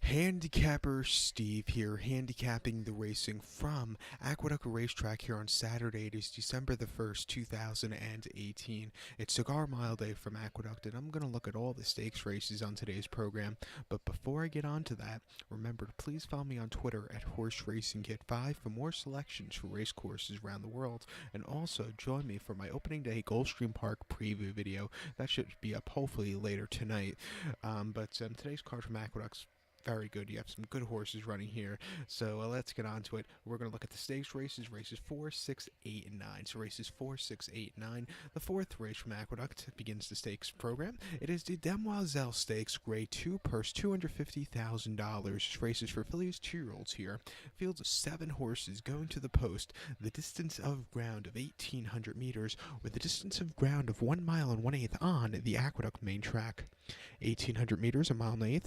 Handicapper Steve here, handicapping the racing from Aqueduct Racetrack here on Saturday. It is December the 1st, 2018. It's Cigar Mile Day from Aqueduct, and I'm going to look at all the stakes races on today's program. But before I get on to that, remember to please follow me on Twitter at Horse Racing Kit 5 for more selections for race courses around the world. And also join me for my opening day Gulfstream Park preview video. That should be up hopefully later tonight. Today's card from Aqueduct's very good. You have some good horses running here. So let's get on to it. We're going to look at the stakes races 4, 6, 8, and 9. So races 4, 6, 8, 9. The fourth race from Aqueduct begins the stakes program. It is the Demoiselle Stakes, Grade 2, purse $250,000. Races for fillies, 2-year-olds here. Fields of 7 horses going to the post. The distance of ground of 1,800 meters with a distance of ground of 1 mile and 1/8 on the Aqueduct main track. 1,800 meters, a mile and 1/8.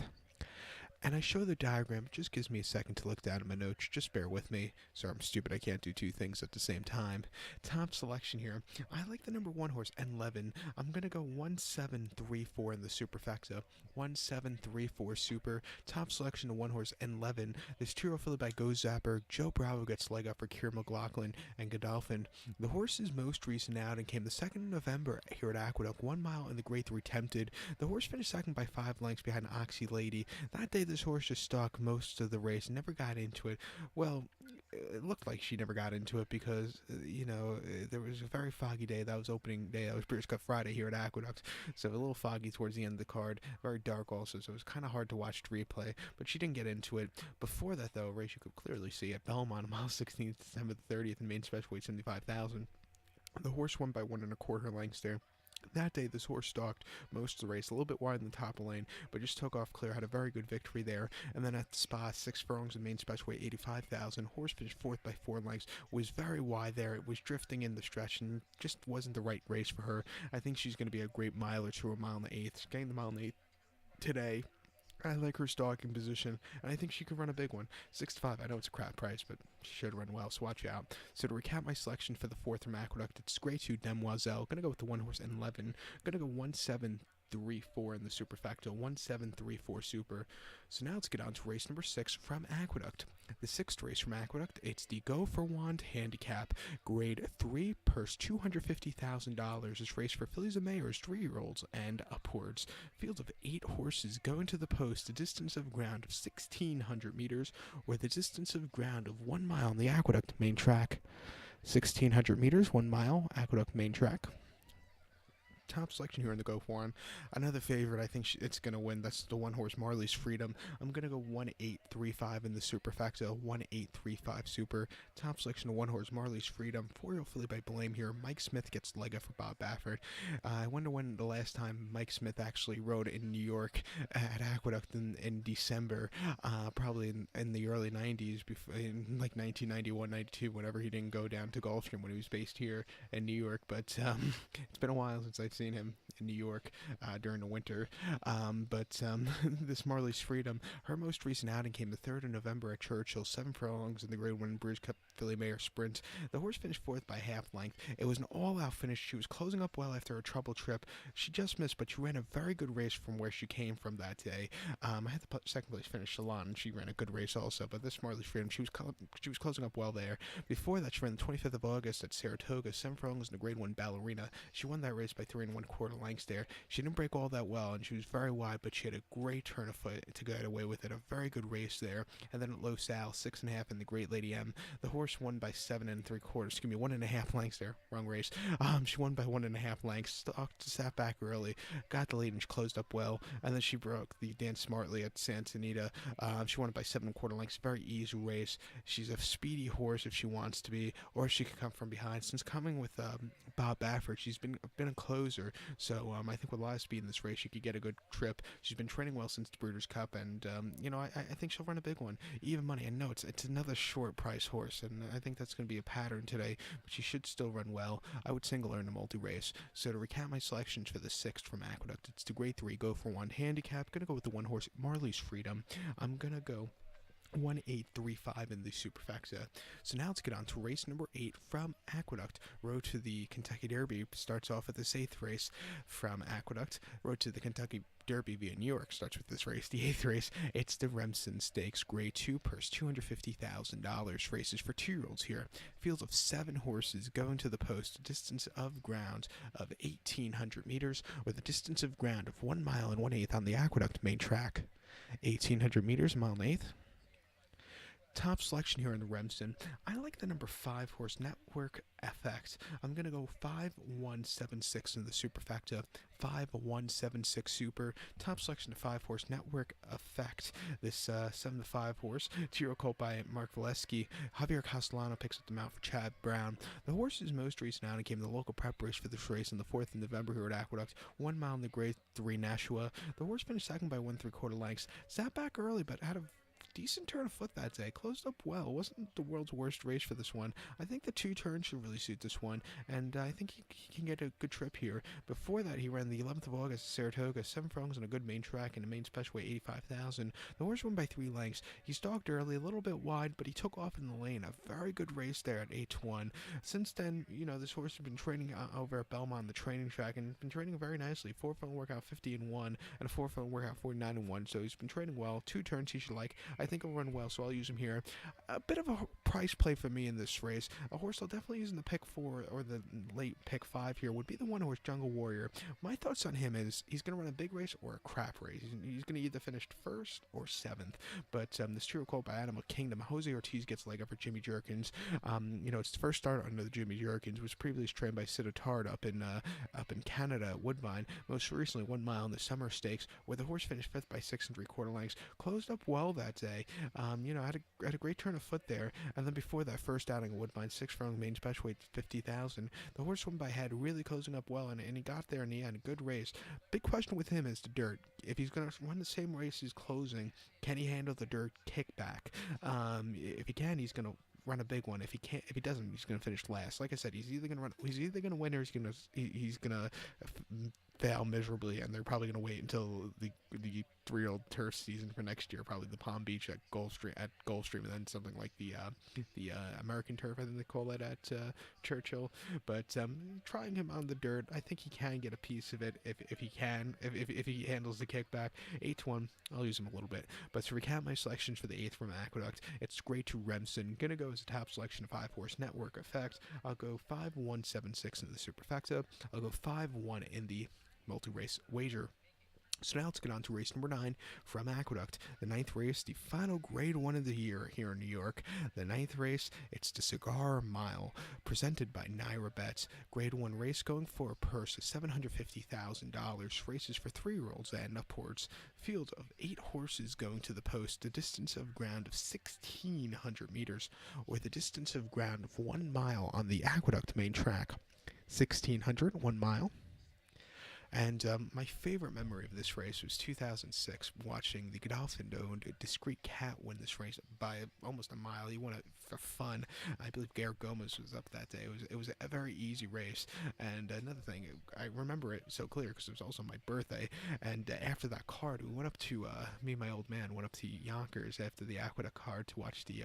And I show the diagram. It just gives me a second to look down at my notes. Just bear with me. Sorry, I'm stupid. I can't do two things at the same time. Top selection here. I like the number 1 horse, N11. I'm going to go 1734 in the superfecta. 1734 super. Top selection of 1 horse, N11. This 2-year-old filly by Go Zapper. Joe Bravo gets leg up for Kieran McLaughlin and Godolphin. The horse's most recent outing came the 2nd of November here at Aqueduct. 1 mile in the Grade 3 Tempted. The horse finished second by 5 lengths behind Oxy Lady. That day, this horse just stalked most of the race, never got into it. Well, it looked like she never got into it because, there was a very foggy day. That was opening day. That was British Cup Friday here at Aqueduct. So a little foggy towards the end of the card. Very dark also, so it was kind of hard to watch the replay. But she didn't get into it. Before that, though, a race you could clearly see at Belmont, mile 16th, December the 30th, in main special weight 75,000. The horse won by 1 1/4 lengths there. That day, this horse stalked most of the race, a little bit wide in the top of the lane, but just took off clear, had a very good victory there. And then at the Spa, 6 furlongs in main special weight, 85,000. Horse finished 4th by 4 lengths, was very wide there. It was drifting in the stretch and just wasn't the right race for her. I think she's going to be a great miler to a mile and 1/8. She's getting the mile and 1/8 today. I like her stalking position, and I think she could run a big one. 6-5. I know it's a crap price, but she should run well, so watch out. So to recap my selection for the 4th from Aqueduct, it's Grade 2 Demoiselle. Gonna go with the 1 horse N11. Gonna go 1734 in the superfecta, 1734 super. So now let's get on to race number 6 from Aqueduct. The 6th race from Aqueduct, it's the Go for Wand Handicap, Grade 3, purse $250,000. This race for fillies and mares, 3-year-olds and upwards. Field of 8 horses going to the post, a distance of ground of 1,600 meters, or the distance of ground of 1 mile on the Aqueduct main track. 1,600 meters, 1 mile, Aqueduct main track. Top selection here in the Go for him. Another favorite, I think it's going to win. That's the 1 horse Marley's Freedom. I'm going to go 1835 in the superfecta, 1835 super. Top selection of 1 horse Marley's Freedom. 4-year-old filly by Blame here. Mike Smith gets leg up for Bob Baffert. I wonder when the last time Mike Smith actually rode in New York at Aqueduct in December. Probably in the early 90s, in like 1991, 92, whenever he didn't go down to Gulfstream when he was based here in New York. But it's been a while since I've seen him in New York during the winter. This Marley's Freedom, her most recent outing came the 3rd of November at Churchill, 7 furlongs in the Grade 1 British Cup Filly Mare Sprint. The horse finished 4th by half length. It was an all-out finish. She was closing up well after a trouble trip. She just missed, but she ran a very good race from where she came from that day. I had the second place finish, Salon, and she ran a good race also, but this Marley's Freedom, she was closing up well there. Before that, she ran the 25th of August at Saratoga, 7 furlongs in the Grade 1 Ballerina. She won that race by 3 1/4 lengths there. She didn't break all that well, and she was very wide, but she had a great turn of foot to get away with it. A very good race there. And then at Los Al, 6.5 in the Great Lady M. The horse won by 7 3/4. Excuse me, 1.5 lengths there. Wrong race. She won by 1.5 lengths. Sat back early, got the lead, and she closed up well. And then she broke the Dance Smartly at Santa Anita. She won by 7 1/4 lengths. Very easy race. She's a speedy horse if she wants to be, or she could come from behind. Since coming with Bob Baffert, she's been a closer. So I think with a lot of speed in this race, she could get a good trip. She's been training well since the Breeders' Cup, and I think she'll run a big one. Even money. And no, it's another short price horse, and I think that's going to be a pattern today. But she should still run well. I would single her in a multi-race. So to recap my selections for the 6th from Aqueduct, it's the Grade 3 Go for One Handicap. Gonna go with the 1 horse Marley's Freedom. I'm gonna go 1835 in the superfecta. So now let's get on to race number 8 from Aqueduct. Road to the Kentucky Derby starts off at this 8th race from Aqueduct. Road to the Kentucky Derby via New York starts with this race. The 8th race, it's the Remsen Stakes Grade 2 purse, $250,000. Races for 2-year-olds here. Field of 7 horses going to the post, a distance of ground of 1,800 meters, with a distance of ground of 1 mile and 1/8 on the Aqueduct main track. 1,800 meters, mile and 1/8. Top selection here in the Remsen. I like the number 5 horse, Network FX. I'm going to go 5176 in the superfecta. 5176 super. Top selection to 5 horse, Network Effect. This 7 to 5 horse, 2-year-old colt by Mark Valesky. Javier Castellano picks up the mount for Chad Brown. The horse's most recent outing came in the local prep race for this race on the 4th of November here at Aqueduct. 1 mile in the Grade 3 Nashua. The horse finished second by 1 3/4 lengths. Sat back early, but had a decent turn of foot that day. Closed up well. It wasn't the world's worst race for this one. I think the 2 turns should really suit this one, and I think he can get a good trip here. Before that, he ran the 11th of August at Saratoga, 7 furlongs on a good main track, and a main special weight 85,000. The horse won by 3 lengths. He stalked early, a little bit wide, but he took off in the lane. A very good race there at 8-1. Since then, this horse has been training over at Belmont, the training track, and been training very nicely. 4 furlong workout 50-1, and a 4 furlong workout 49-1. So he's been training well. 2 turns he should like. I think he'll run well, so I'll use him here. A bit of a price play for me in this race. A horse I'll definitely use in the pick 4 or the late pick 5 here would be the 1 horse, Jungle Warrior. My thoughts on him is he's going to run a big race or a crap race. He's going to either finish 1st or 7th. But this 2-year-old colt by Animal Kingdom, Jose Ortiz gets leg up for Jimmy Jerkins. It's the first start under the Jimmy Jerkins. Was previously trained by Siddharth up in Canada at Woodbine. Most recently 1 mile in the Summer Stakes, where the horse finished 5th by 6 3/4 lengths. Closed up well that day. Had a great turn of foot there, and then before that first outing at Woodbine, 6 furlong main special weight 50,000. The horse won by head, really closing up well, and he got there in the end. A good race. Big question with him is the dirt. If he's going to run the same race as closing, can he handle the dirt kickback? If he can, he's going to run a big one. If he doesn't, he's going to finish last. Like I said, he's either going to win or he's going to fail miserably, and they're probably going to wait until the 3-year-old turf season for next year, probably the Palm Beach at Gulfstream, and then something like the American turf, I think they call it, at Churchill. But trying him on the dirt, I think he can get a piece of it if he handles the kickback. 8-1, I'll use him a little bit. But to recap my selections for the 8th from Aqueduct, it's Grade 2 Remsen. Gonna go as a top selection of 5 horse, Network Effect. I'll go 5176 in the superfecta. I'll go 5-1 in the multi-race wager. So now let's get on to race number 9 from Aqueduct. The 9th race, the final Grade 1 of the year here in New York. The 9th race, it's the Cigar Mile, presented by Naira Bets. Grade 1 race going for a purse of $750,000. Races for 3-year-olds and upwards. Field of 8 horses going to the post. A distance of ground of 1,600 meters, or the distance of ground of 1 mile on the Aqueduct main track. 1,600, 1 mile. And my favorite memory of this race was 2006, watching the Godolphin-owned Discreet Cat win this race by almost a mile. He won it for fun. I believe Garrett Gomez was up that day. It was a very easy race. And another thing, I remember it so clear because it was also my birthday. And after that card, we went up to, me and my old man went up to Yonkers after the Aqueduct card to watch the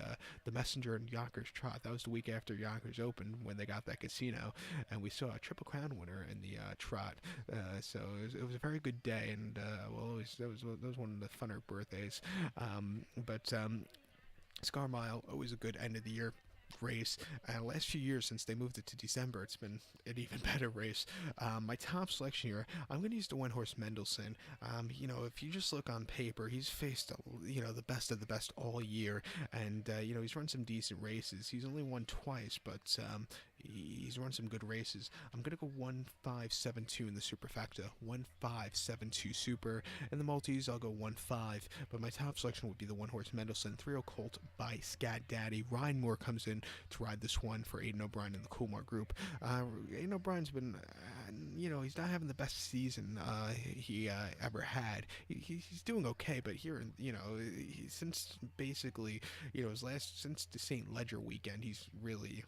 Messenger and Yonkers trot. That was the week after Yonkers opened when they got that casino. And we saw a Triple Crown winner in the trot. So it was a very good day, and that was one of the funner birthdays. But Cigar Mile, always a good end of the year race. Last few years, since they moved it to December, it's been an even better race. My top selection here, I'm going to use the 1 horse Mendelssohn. If you just look on paper, he's faced the best of the best all year, and he's run some decent races. He's only won twice, but he's run some good races. I'm going to go 1-5-7-2 in the superfecta. 1-5-7-2 super. In the multis, I'll go 1-5, but my top selection would be the 1 horse Mendelssohn. 3-year-old colt by Scat Daddy. Ryan Moore comes in to ride this one for Aidan O'Brien in the Coolmore group. Aidan O'Brien's been, he's not having the best season he ever had. He's doing okay, but here, since basically, since the St. Ledger weekend, he's really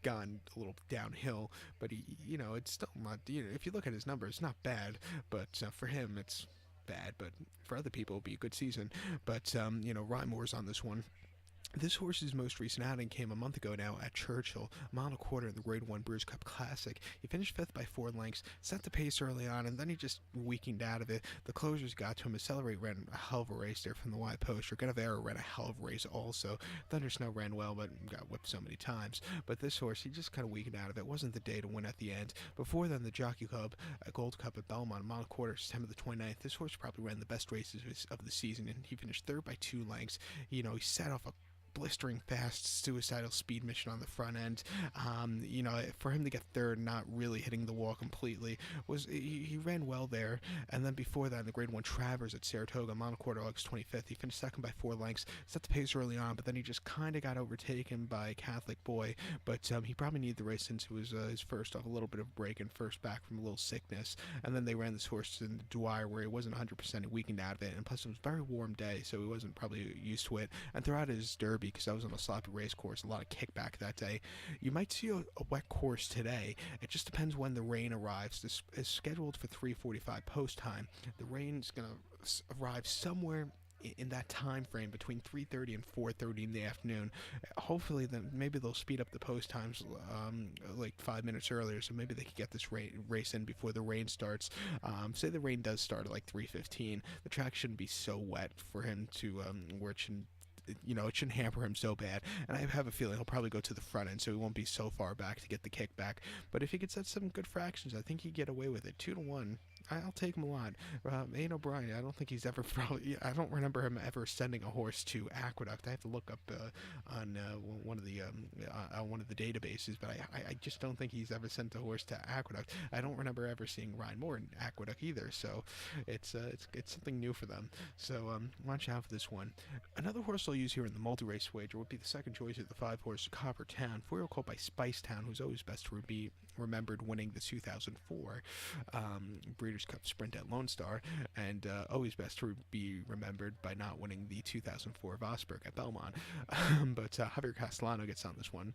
gone a little downhill, but it's still not, if you look at his numbers, it's not bad, but for him, it's bad, but for other people, it'll be a good season. But, Ryan Moore's on this one. This horse's most recent outing came a month ago now at Churchill, a mile and a quarter in the Grade 1 Brewers Cup Classic. He finished fifth by 4 lengths, set the pace early on, and then he just weakened out of it. The closers got to him. Accelerate ran a hell of a race there from the wide post. Ganavera ran a hell of a race also. Thunder Snow ran well, but got whipped so many times. But this horse, he just kind of weakened out of it. Wasn't the day to win at the end. Before then, the Jockey Club Gold Cup at Belmont, a mile and a quarter, September the 29th. This horse probably ran the best races of the season, and he finished third by 2 lengths. He set off a blistering fast suicidal speed mission on the front end. For him to get third, not really hitting the wall completely, was he ran well there. And then before that, in the Grade 1 Travers at Saratoga, mile and a quarter, August 25th, he finished second by 4 lengths, set the pace early on, but then he just kind of got overtaken by Catholic Boy. But he probably needed the race since it was his first off a little bit of break and first back from a little sickness. And then they ran this horse in the Dwyer where he wasn't 100%, he weakened out of it, and plus it was a very warm day, so he wasn't probably used to it. And throughout his Derby, because I was on a sloppy race course, a lot of kickback that day. You might see a wet course today. It just depends when the rain arrives. This is scheduled for 3:45 post time. The rain's going to arrive somewhere in that time frame between 3:30 and 4:30 in the afternoon. Hopefully, then maybe they'll speed up the post times like 5 minutes earlier, so maybe they could get this race in before the rain starts. Say the rain does start at like 3:15. The track shouldn't be so wet for him to where it shouldn't. It shouldn't hamper him so bad. And I have a feeling he'll probably go to the front end, so he won't be so far back to get the kickback. But if he could set some good fractions, I think he'd get away with it. 2-1. I'll take him a lot. Aidan O'Brien, I don't think he's ever I don't remember him ever sending a horse to Aqueduct. I have to look up on one of the databases, but I just don't think he's ever sent a horse to Aqueduct. I don't remember ever seeing Ryan Moore in Aqueduct either. So it's something new for them. So watch out for this one. Another horse I'll use here in the multi-race wager would be the second choice of the 5-horse Copper Town, 4-year-old called by Spice Town, who's always best to be remembered winning the 2004 Breeders' Cup Sprint at Lone Star, and always best to be remembered by not winning the 2004 Vosburg at Belmont. But Javier Castellano gets on this one.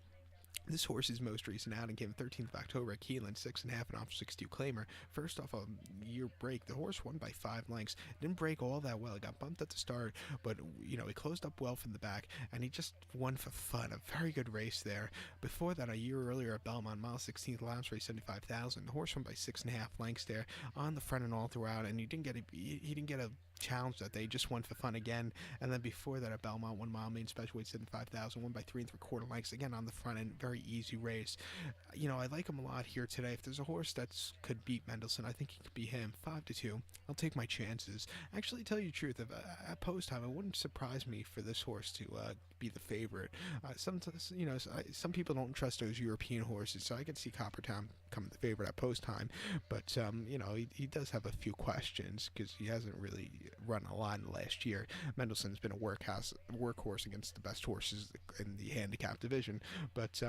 This horse's most recent outing came 13th of October at Keeneland, 6.5 and off 6-2 claimer. First off a year break, the horse won by 5 lengths. Didn't break all that well. He got bumped at the start, but he closed up well from the back, and he just won for fun. A very good race there. Before that, a year earlier at Belmont, mile 16th, last race 75,000. The horse won by 6.5 lengths there on the front and all throughout, and he didn't get a challenge that they just won for fun again. And then before that at Belmont, 1 mile main special weight 75,000, won by 3 3/4 lengths again on the front end. Very easy race. I like him a lot here today. If there's a horse that could beat Mendelssohn, I think it could be him. 5-2. I'll take my chances. Actually, tell you the truth, if at post time, it wouldn't surprise me for this horse to be the favorite. Some people don't trust those European horses, so I could see Coppertown become the favorite at post time. But he does have a few questions because he hasn't really run a lot in the last year. Mendelssohn's been a workhorse against the best horses in the handicap division. But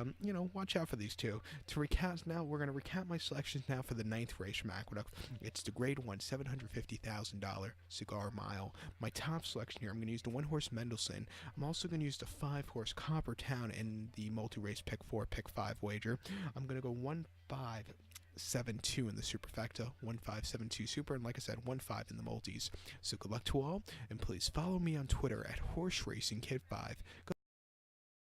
watch out for these two. To recap now, we're going to recap my selections now for the 9th race from Aqueduct. It's the Grade 1 $750,000 Cigar Mile. My top selection here, I'm going to use the 1-horse Mendelssohn. I'm also going to use the 5-horse Coppertown in the multi-race pick 4, pick 5 wager. I'm going to go 1-5-7-2 in the superfecta, 1-5-7-2 super, and like I said, 1-5 in the multis. So good luck to all, and please follow me on Twitter at HorseRacingKid5.